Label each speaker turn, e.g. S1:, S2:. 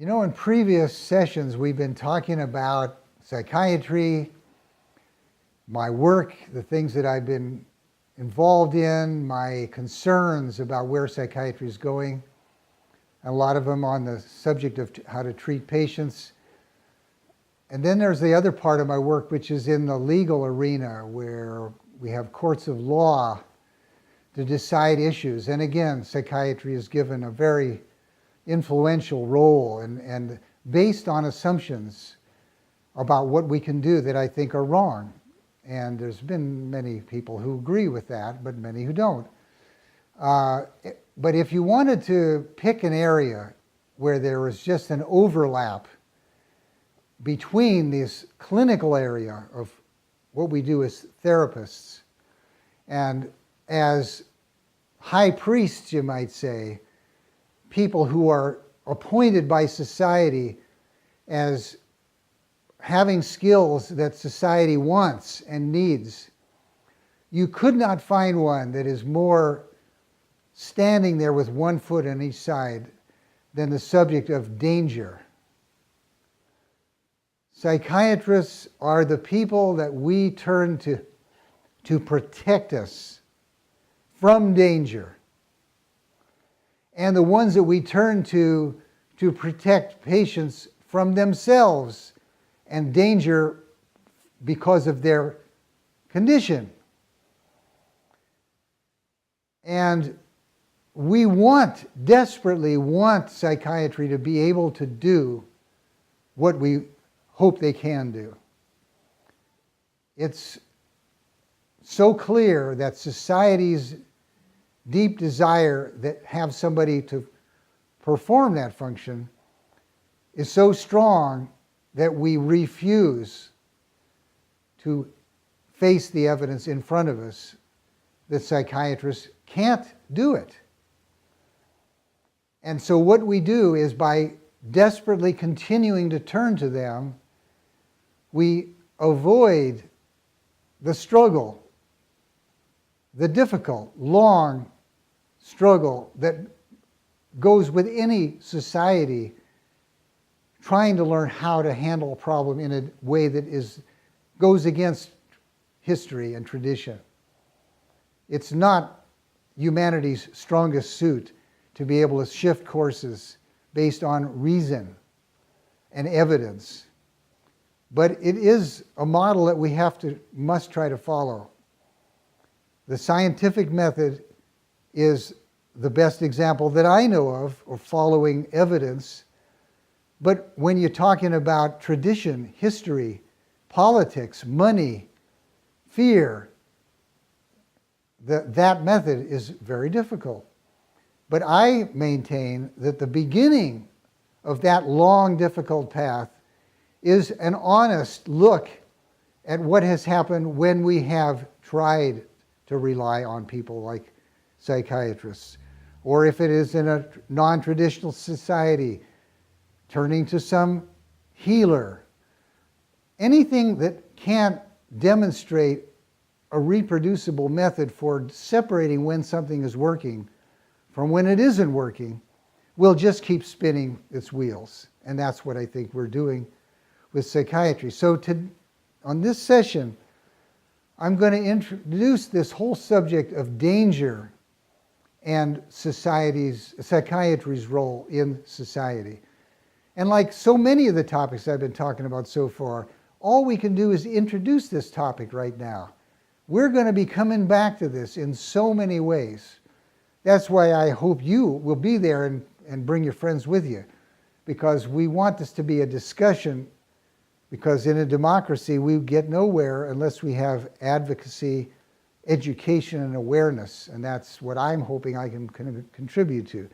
S1: You know, in previous sessions, we've been talking about psychiatry, my work, the things that I've been involved in, my concerns about where psychiatry is going, a lot of them on the subject of how to treat patients. And then there's the other part of my work, which is in the legal arena, where we have courts of law to decide issues. And again, psychiatry is given a very influential role and based on assumptions about what we can do that I think are wrong. And there's been many people who agree with that, but many who don't. But if you wanted to pick an area where there was just an overlap between this clinical area of what we do as therapists and as high priests, you might say, people who are appointed by society as having skills that society wants and needs, you could not find one that is more standing there with one foot on each side than the subject of danger. Psychiatrists are the people that we turn to protect us from danger, and the ones that we turn to protect patients from themselves and danger because of their condition. And we desperately want psychiatry to be able to do what we hope they can do. It's so clear that society's deep desire that have somebody to perform that function is so strong that we refuse to face the evidence in front of us that psychiatrists can't do it. And so what we do is, by desperately continuing to turn to them, we avoid the struggle, the difficult, long struggle that goes with any society trying to learn how to handle a problem in a way that goes against history and tradition. It's not humanity's strongest suit to be able to shift courses based on reason and evidence. But it is a model that we must try to follow. The scientific method is the best example that I know of following evidence. But when you're talking about tradition, history, politics, money, fear, that method is very difficult. But I maintain that the beginning of that long, difficult path is an honest look at what has happened when we have tried to rely on people like psychiatrists, or if it is in a non-traditional society, turning to some healer. Anything that can't demonstrate a reproducible method for separating when something is working from when it isn't working will just keep spinning its wheels. And that's what I think we're doing with psychiatry. So on this session, I'm going to introduce this whole subject of danger and psychiatry's role in society. And like so many of the topics I've been talking about so far, all we can do is introduce this topic right now. We're going to be coming back to this in so many ways. That's why I hope you will be there and bring your friends with you, because we want this to be a discussion, because in a democracy we get nowhere unless we have advocacy, education, and awareness, and that's what I'm hoping I can contribute to.